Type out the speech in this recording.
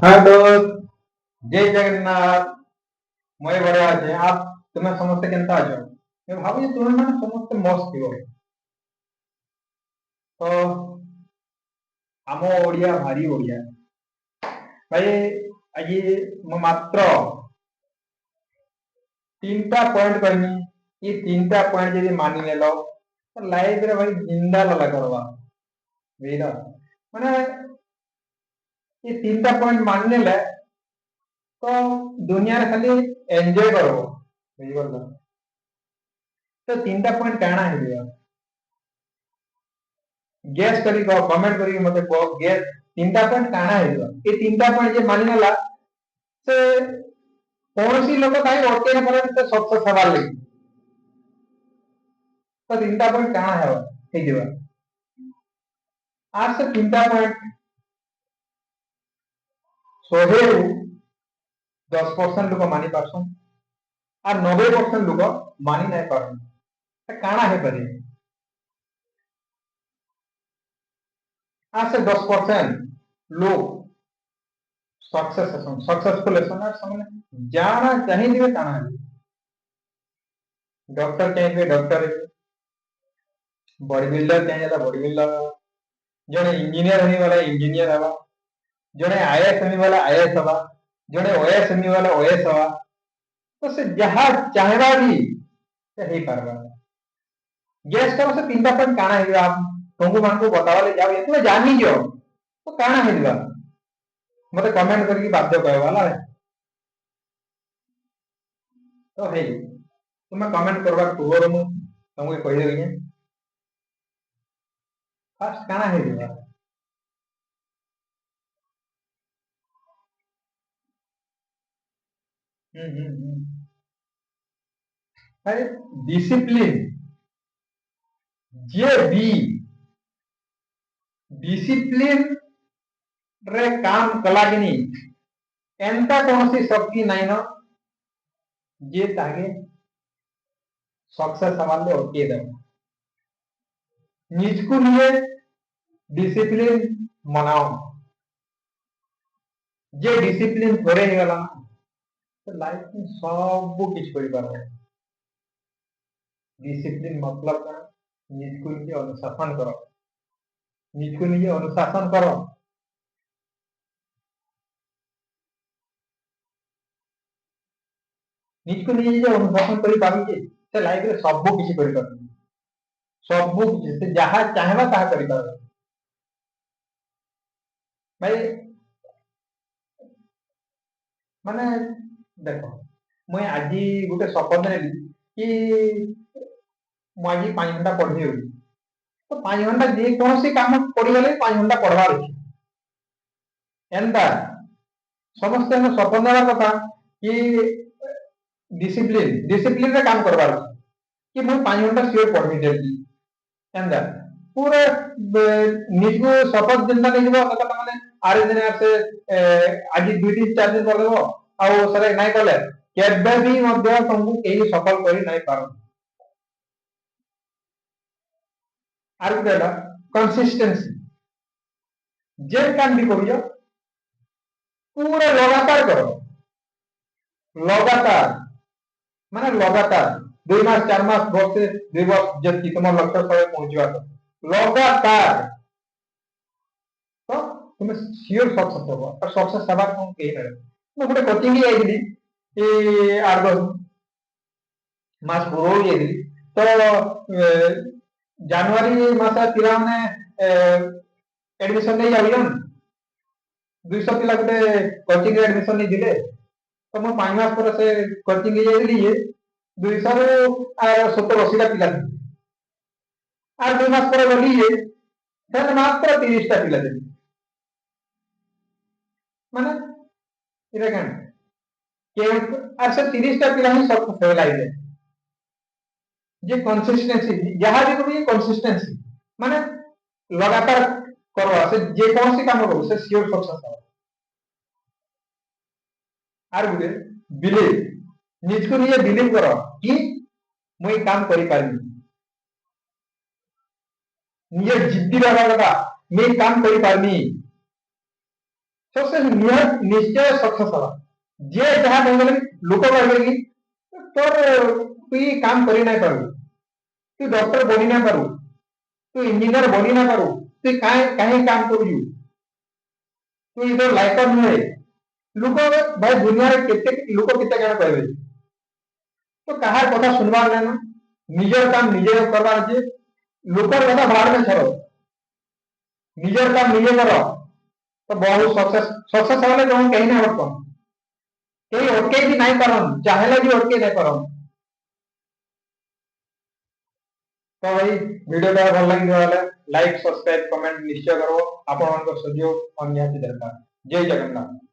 हाँ दोस्त, जय जगन्नाथ। मैं बढ़िया अच्छे आप तुम्हें समस्ते केनता अछ मैं भावी तुम्हें मैंने समस्ते मस्त थी तो आम ओडिया भारी ओडिया भाई आज मैं मात्र तीन टा पॉइंट कहनी ये तीन टा पॉइंट यदि मानि नेलो तो लाइफ रे भाई जिंदा लगा करवा बुझल माने ये तीन टा पॉइंट मानि नेले तो दुनिया रे खाली एंजॉय करबो बुझल तो तीन टा पॉइंट काना है गैस करी कमेंट करी मते को गैस तीनटा पॉइंट काना है ए तीनटा पॉइंट जे मानि नेला से कौनसी लोग काई ओटे न करे तो सबसे सवाल लगी तो तीनटा पॉइंट काना है हे दिबा आज से तीनटा पॉइंट 100 रु 10% लोग मानि पाछन और 90% लोग मानि नहीं पाछन तो काना है परे आज से 10% लोग सक्सेसफुल है समने जाना चाहिए दिबे काना है डॉक्टर चाहिए डॉक्टर बॉडी बिल्डर चाहिए बॉडी बिल्डर जने इंजीनियर होने वाला इंजीनियर हवा जने आईएएस होने वाला आईएएस हवा जने ओएस होने वाला ओएस हवा तो से जहाँ चाहेगा भी से ही करवा गैस करो से तीनटा पॉइंट काना है आप तुमको मान को बतावा ले जाओ ये तो जान ही जो तो काना है दिला मते कमेंट करके बाध्य कहे वाला है तो हे तुम्हें कमेंट करवा पूर्व मु तुमको कहि देबी फर्स्ट काना है दिला अरे डिसिप्लिन जे बी डिसिप्लिन रे काम कलागिनी एंता कौन शक्ति नहीं न जे तागे सक्सेस हमारे ओके दे निजको लिए डिसिप्लिन मनाओ जे डिसिप्लिन थोड़े ही गला तो लाइफ में सब किछ करि पारो डिसिप्लिन मतलब का निजको लिए अनुशासन करो निजको लिए अनुशासन करो निजको लिए जे अनुशासन करि पाबी से लाइफ रे सब किछ करि पारो सब किछ से जहाँ चाहेबा ताहा करि पारो भाई माने देखो मैं आज गोटे सपन नेली कि ମୁଁ ଆଜି 5 ଘଣ୍ଟା ପଢିବି ବୋଲି ତ 5 ଘଣ୍टा ଯେ କୌଣସି କାମ ପଢିଗଲେ 5 ଘଣ୍ଟା ପଢବାର ଅଛି ଏନ୍ତା ସମସ୍ତେ ସପନ ଦେବା କଥା କି डिसिप्लिन रे काम करबार ଅଛି कि ମୁଁ 5 ଘଣ୍ଟା ସିଓର ପଢିବି डेली एंदा पूरा निजको शपथ जिंदा नहीं जीवो मतलब माने आरे दिन से आज 2 दिन 4 दिन कर देबो आउ सरे नहीं कले केबे भी मध्य तुमको केही सफल करी नहीं पारो आर केला कंसिस्टेंसी जे काम भी करियो पूरा लगातार करो लगातार माने लगातार 2 मास 4 मास वर्ष 2 वर्ष जति तुम लक्ष्य पर पहुंचवा लगातार तो तुम सियोर सक्सेस हो और सक्सेस हवा तुम कही ना मैं गोटे कोचिंग जाइली ए 8 10 मास पूर्व जाइली तो जनवरी मास पिला माने एडमिशन नहीं जाइलन 200 पिला गोटे कोचिंग एडमिशन नहीं दिले तो मैं 5 मास पर से कोचिंग जाइली 200 ରୁ 70 80 ଟା ପିଲା আর 2 মাস পরে গলি সেখানে মাত্র 30টা পিলা দেবে মানে এটা কেন কেউ আর সে 30টা পিলা ହିଁ सब फेल आइले जे कंसिस्टेंसी जहां भी कभी कंसिस्टेंसी माने लगातार करो से जे कौन सी काम करो से सियोर सक्सेस हो आर गुले बिलीव निज को लिए बिलीव करो कि मैं काम करि पारिबी निजे जिद्दी रहबा କଥା मैं काम करि पारमी सक्सेस निश्चय सक्सेस हवा जे जहाँ कहले लोक कहले कि तोर तू ये काम करी नहीं पारू, तू डॉक्टर बनी ना पारू, तू इंजीनियर बनी ना पारू, तू काहे काम करू, तू इधर लायक नुहे लोक भाई दुनिया केते लोक केते काण कहबे तो कहार कथा सुनबार ना निजर काम निजे करबार जे लोकर कथा बाहर में छरो निजर काम निजे करो तो बहुत सक्सेस होले जो कहीं ना हटको कहीं अटके भी नहीं पारन चाहेला भी अटके नहीं पारन। तो भाई वीडियो टा भल लगी लाइक सब्सक्राइब कमेंट निश्चय करो, आपण सहयोग और निहाती दरकार। जय जगन्नाथ।